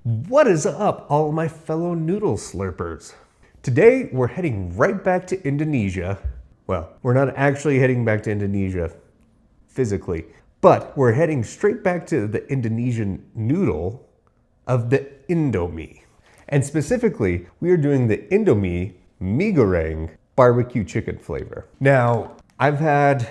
What is up, all my fellow noodle slurpers? Today, we're heading right back to Indonesia. Well, we're not actually heading back to Indonesia physically, but we're heading straight back to the Indonesian noodle of the Indomie. And specifically, we are doing the Indomie mie goreng barbecue chicken flavor. Now, I've had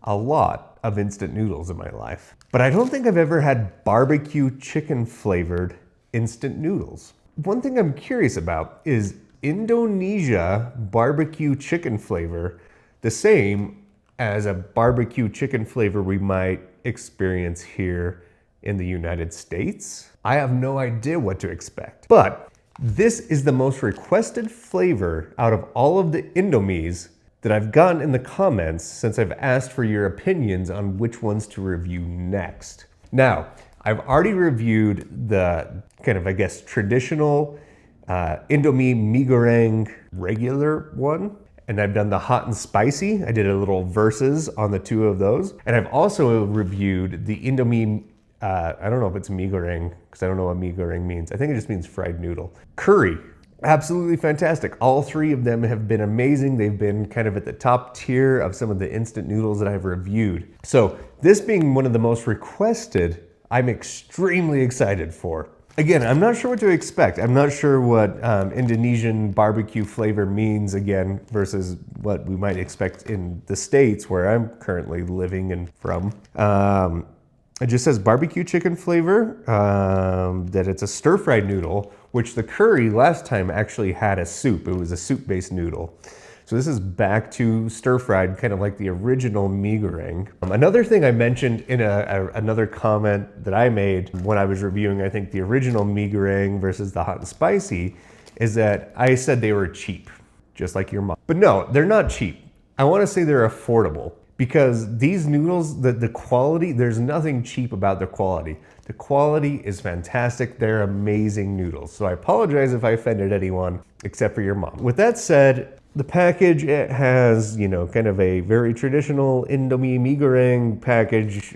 a lot of instant noodles in my life, but I don't think I've ever had barbecue chicken flavored instant noodles. One thing I'm curious about is Indonesia barbecue chicken flavor the same as a barbecue chicken flavor we might experience here in the United States? I have no idea what to expect, but this is the most requested flavor out of all of the Indomies that I've gotten in the comments since I've asked for your opinions on which ones to review next. Now, I've already reviewed the kind of, I guess, traditional Indomie mie goreng regular one, and I've done the hot and spicy. I did a little versus on the two of those. And I've also reviewed the Indomie, I don't know if it's mie goreng, because I don't know what mie goreng means. I think it just means fried noodle. Curry. Absolutely fantastic. All three of them have been amazing. They've been kind of at the top tier of some of the instant noodles that I've reviewed. So this being one of the most requested, I'm extremely excited for. Again, I'm not sure what to expect. I'm not sure what Indonesian barbecue flavor means again versus what we might expect in the States where I'm currently living and from. It just says barbecue chicken flavor, that it's a stir-fried noodle, which the curry last time actually had a soup. It was a soup-based noodle. So this is back to stir-fried, kind of like the original mie goreng. Another thing I mentioned in another comment that I made when I was reviewing, I think, the original mie goreng versus the hot and spicy, is that I said they were cheap, just like your mom. But no, they're not cheap. I want to say they're affordable. Because these noodles, the quality, there's nothing cheap about their quality. The quality is fantastic. They're amazing noodles. So I apologize if I offended anyone except for your mom. With that said, the package, it has, you know, kind of a very traditional Indomie mie goreng package,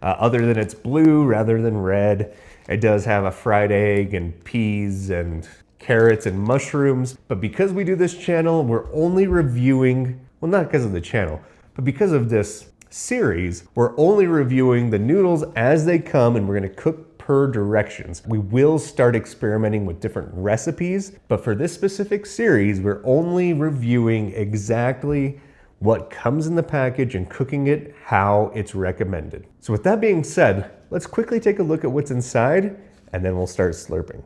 other than it's blue rather than red. It does have a fried egg and peas and carrots and mushrooms. But because we do this channel, we're only reviewing, well, not because of the channel, but because of this series, we're only reviewing the noodles as they come, and we're gonna cook per directions. We will start experimenting with different recipes, but for this specific series, we're only reviewing exactly what comes in the package and cooking it how it's recommended. So with that being said, let's quickly take a look at what's inside, and then we'll start slurping.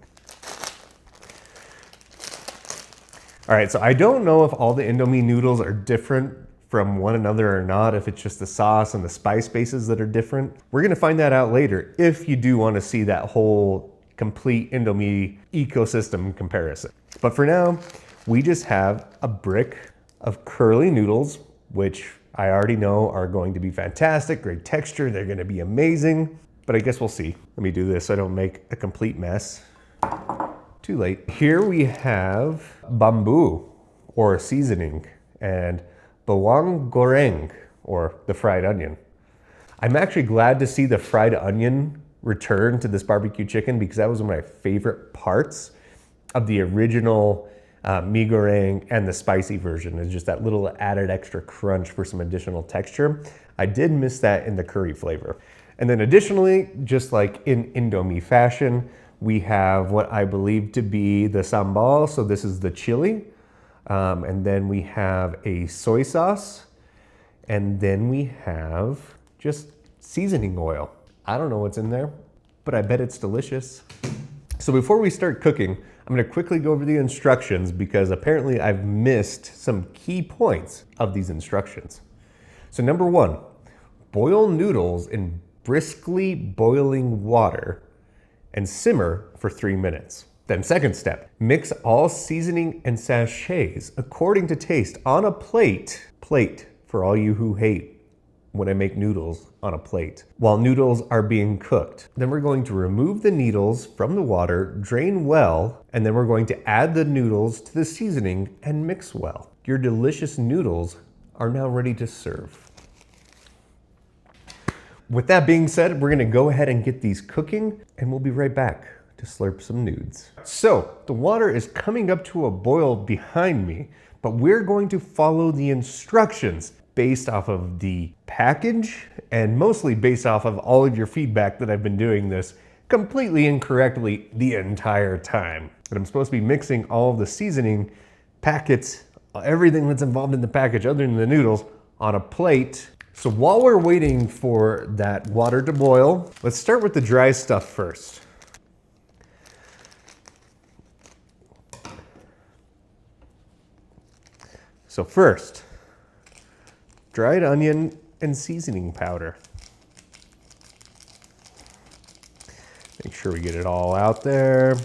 All right, so I don't know if all the Indomie noodles are different from one another or not, if it's just the sauce and the spice bases that are different. We're gonna find that out later if you do wanna see that whole complete Indomie ecosystem comparison. But for now, we just have a brick of curly noodles, which I already know are going to be fantastic, great texture, they're gonna be amazing, but I guess we'll see. Let me do this so I don't make a complete mess. Too late. Here we have bambu, or seasoning, and bawang goreng, or the fried onion. I'm actually glad to see the fried onion return to this barbecue chicken because that was one of my favorite parts of the original mie goreng and the spicy version. It's just that little added extra crunch for some additional texture. I did miss that in the curry flavor. And then additionally, just like in Indomie fashion, we have what I believe to be the sambal. So this is the chili. And then we have a soy sauce, and then we have just seasoning oil. I don't know what's in there, but I bet it's delicious. So before we start cooking, I'm gonna quickly go over the instructions because apparently I've missed some key points of these instructions. So number one, boil noodles in briskly boiling water and simmer for 3 minutes. Then second step, mix all seasoning and sachets according to taste on a plate for all you who hate when I make noodles on a plate, while noodles are being cooked. Then we're going to remove the noodles from the water, drain well, and then we're going to add the noodles to the seasoning and mix well. Your delicious noodles are now ready to serve. With that being said, we're gonna go ahead and get these cooking and we'll be right back to slurp some nudes. So the water is coming up to a boil behind me, but we're going to follow the instructions based off of the package and mostly based off of all of your feedback that I've been doing this completely incorrectly the entire time. But I'm supposed to be mixing all of the seasoning packets, everything that's involved in the package other than the noodles, on a plate. So while we're waiting for that water to boil, let's start with the dry stuff first. So first, dried onion and seasoning powder. Make sure we get it all out there.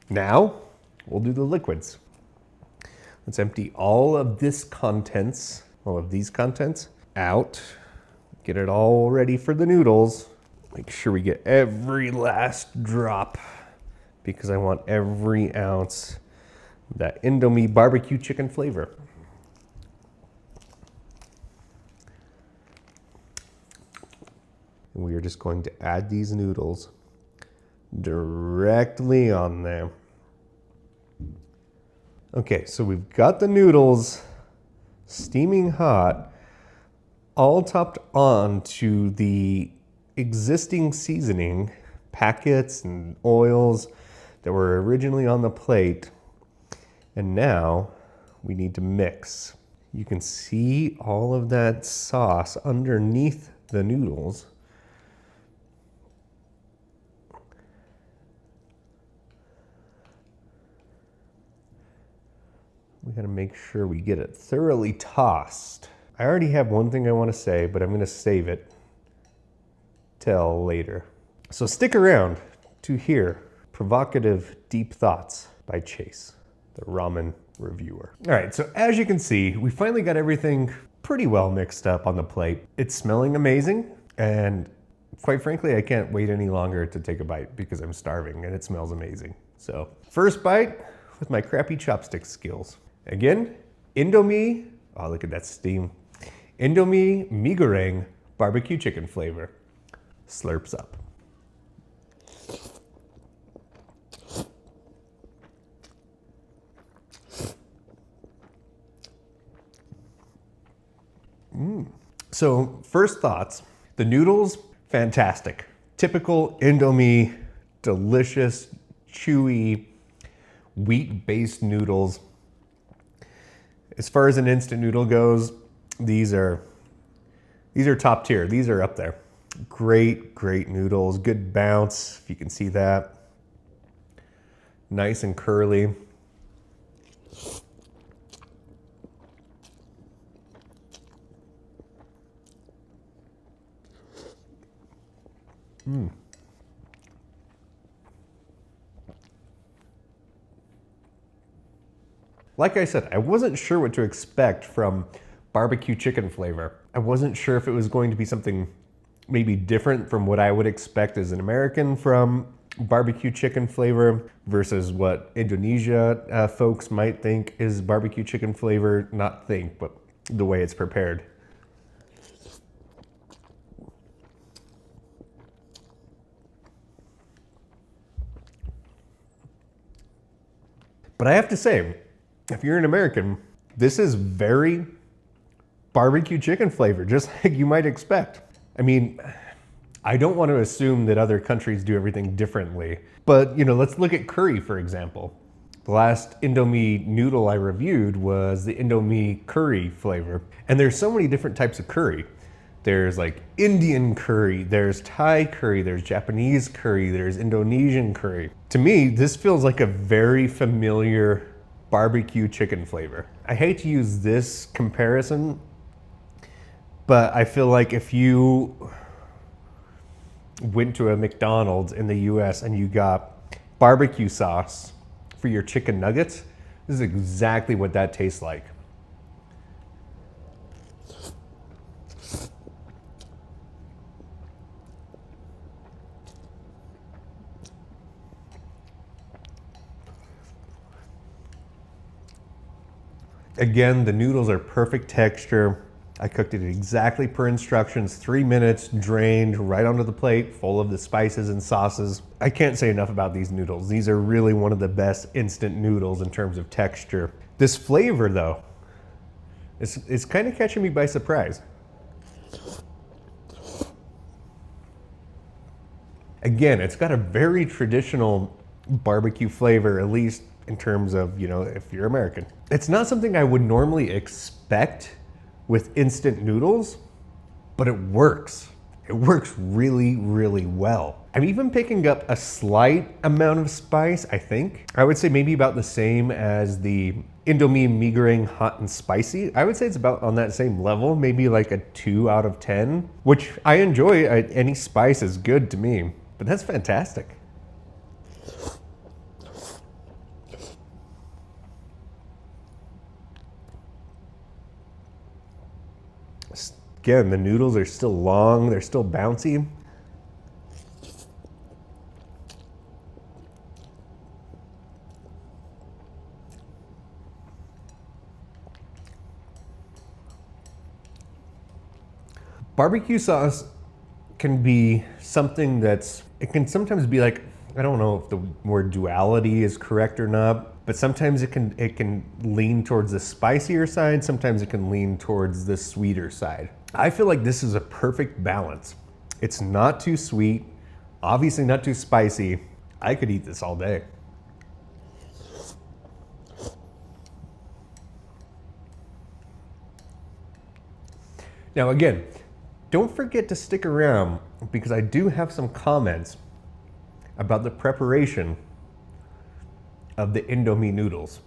Now, we'll do the liquids. Let's empty all of these contents out. Get it all ready for the noodles. Make sure we get every last drop because I want every ounce of that Indomie barbecue chicken flavor. And we are just going to add these noodles directly on there. Okay, so we've got the noodles steaming hot, all topped on to the existing seasoning packets and oils that were originally on the plate. And now we need to mix. You can see all of that sauce underneath the noodles. We gotta make sure we get it thoroughly tossed. I already have one thing I wanna say, but I'm gonna save it till later. So stick around to hear Provocative Deep Thoughts by Chase, the ramen reviewer. All right, so as you can see, we finally got everything pretty well mixed up on the plate. It's smelling amazing, and quite frankly, I can't wait any longer to take a bite because I'm starving and it smells amazing. So first bite with my crappy chopstick skills. Again, Indomie, oh look at that steam. Indomie mee goreng barbecue chicken flavor. Slurps up. So first thoughts, the noodles, fantastic. Typical Indomie, delicious, chewy, wheat-based noodles. As far as an instant noodle goes, these are top tier. These are up there. Great, great noodles, good bounce, if you can see that. Nice and curly. Like I said, I wasn't sure what to expect from barbecue chicken flavor. I wasn't sure if it was going to be something maybe different from what I would expect as an American from barbecue chicken flavor versus what Indonesia folks might think is barbecue chicken flavor. Not think, but the way it's prepared. But I have to say, if you're an American, this is very barbecue chicken flavor, just like you might expect. I mean, I don't want to assume that other countries do everything differently, but you know, let's look at curry, for example. The last Indomie noodle I reviewed was the Indomie curry flavor. And there's so many different types of curry. There's like Indian curry, there's Thai curry, there's Japanese curry, there's Indonesian curry. To me, this feels like a very familiar barbecue chicken flavor. I hate to use this comparison, but I feel like if you went to a McDonald's in the US and you got barbecue sauce for your chicken nuggets, this is exactly what that tastes like. Again, the noodles are perfect texture. I cooked it exactly per instructions, 3 minutes, drained, right onto the plate, full of the spices and sauces. I can't say enough about these noodles. These are really one of the best instant noodles in terms of texture. This flavor though, it's kind of catching me by surprise. Again, it's got a very traditional barbecue flavor, at least in terms of, you know, if you're American. It's not something I would normally expect with instant noodles, but it works. It works really, really well. I'm even picking up a slight amount of spice, I think. I would say maybe about the same as the Indomie mee goreng hot and spicy. I would say it's about on that same level, maybe like a 2 out of 10, which I enjoy. Any spice is good to me, but that's fantastic. Again, the noodles are still long, they're still bouncy. Barbecue sauce can be something it can sometimes be like, I don't know if the word duality is correct or not, but sometimes it can lean towards the spicier side, sometimes it can lean towards the sweeter side. I feel like this is a perfect balance. It's not too sweet, obviously not too spicy. I could eat this all day. Now again, don't forget to stick around because I do have some comments about the preparation of the Indomie noodles.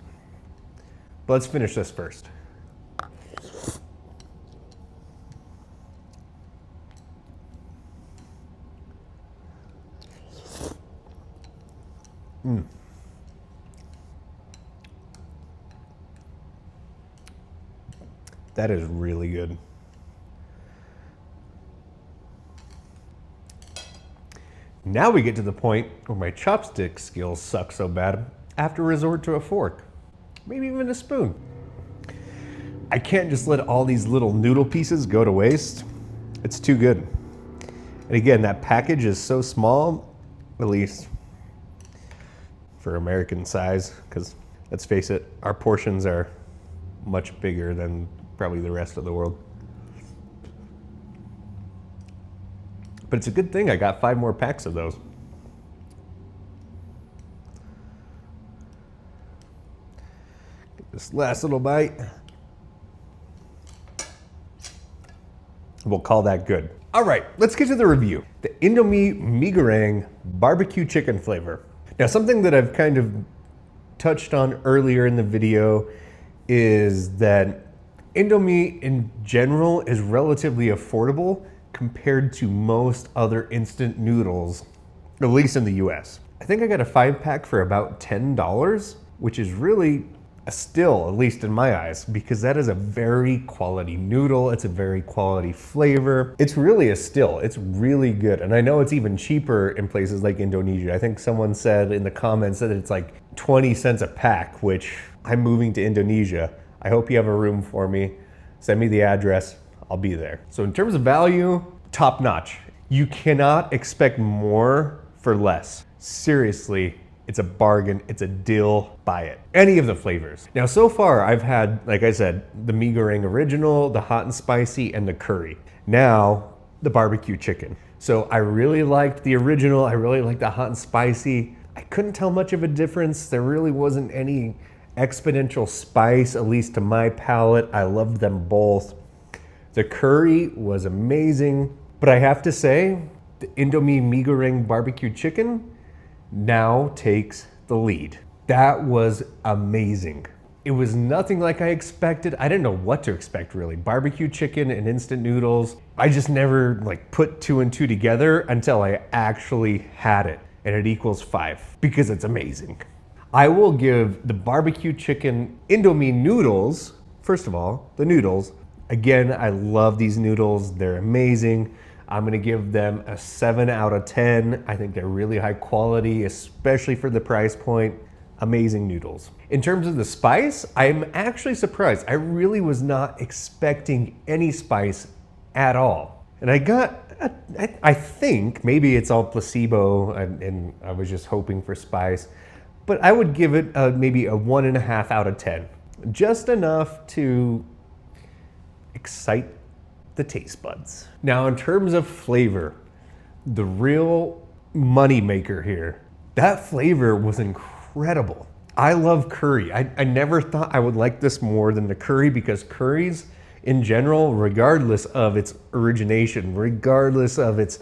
But let's finish this first. That is really good. Now we get to the point where my chopstick skills suck so bad, I have to resort to a fork, maybe even a spoon. I can't just let all these little noodle pieces go to waste. It's too good. And again, that package is so small, at least for American size, because let's face it, our portions are much bigger than probably the rest of the world. But it's a good thing I got 5 more packs of those. Get this last little bite. We'll call that good. All right, let's get to the review. The Indomie mee goreng barbecue chicken flavor. Now, something that I've kind of touched on earlier in the video is that Indomie in general is relatively affordable compared to most other instant noodles, at least in the US. I think I got a 5-pack for about $10, which is really a steal, at least in my eyes, because that is a very quality noodle. It's a very quality flavor. It's really a steal. It's really good. And I know it's even cheaper in places like Indonesia. I think someone said in the comments that it's like 20 cents a pack, which I'm moving to Indonesia. I hope you have a room for me. Send me the address. I'll be there. So in terms of value, top notch. You cannot expect more for less. Seriously, it's a bargain, it's a deal, buy it. Any of the flavors. Now so far I've had, like I said, the mee goreng original, the hot and spicy, and the curry. Now, the barbecue chicken. So I really liked the original, I really liked the hot and spicy. I couldn't tell much of a difference. There really wasn't any exponential spice, at least to my palate. I loved them both. The curry was amazing, but I have to say, the Indomie mee goreng barbecue chicken now takes the lead. That was amazing. It was nothing like I expected. I didn't know what to expect really. Barbecue chicken and instant noodles. I just never like put 2 and 2 together until I actually had it, and it equals 5 because it's amazing. I will give the barbecue chicken Indomie noodles, first of all, the noodles. Again, I love these noodles. They're amazing. I'm gonna give them a 7 out of 10. I think they're really high quality, especially for the price point. amazing noodles. In terms of the spice, I'm actually surprised. I really was not expecting any spice at all. And I think maybe it's all placebo and I was just hoping for spice, but I would give it maybe a 1.5 out of 10. Just enough to excite the taste buds. Now, in terms of flavor, the real money maker here, that flavor was incredible. I love curry. I never thought I would like this more than the curry, because curries in general, regardless of its origination, regardless of its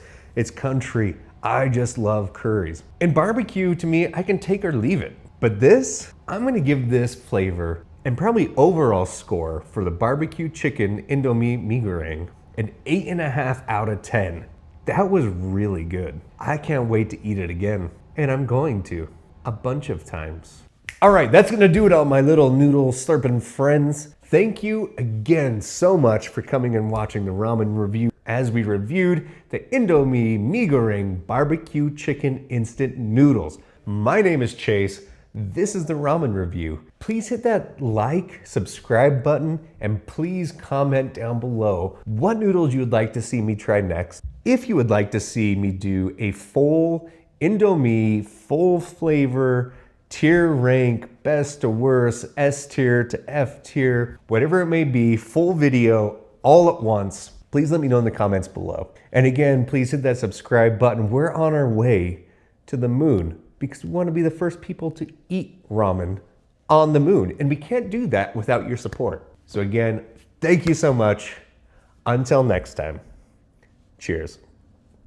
country, I just love curries. And barbecue, to me, I can take or leave it. But this, I'm gonna give this flavor and probably overall score for the barbecue chicken Indomie mee goreng an 8.5 out of 10. That was really good. I can't wait to eat it again. And I'm going to, a bunch of times. All right, that's gonna do it, all my little noodle slurping friends. Thank you again so much for coming and watching the ramen review as we reviewed the Indomie mee goreng barbecue chicken instant noodles. My name is Chase. This is the ramen review. Please hit that like, subscribe button, and please comment down below what noodles you would like to see me try next. If you would like to see me do a full Indomie, full flavor, tier rank, best to worst, S tier to F tier, whatever it may be, full video all at once, please let me know in the comments below. And again, please hit that subscribe button. We're on our way to the moon because we want to be the first people to eat ramen on the moon. And we can't do that without your support. So again, thank you so much. Until next time, cheers.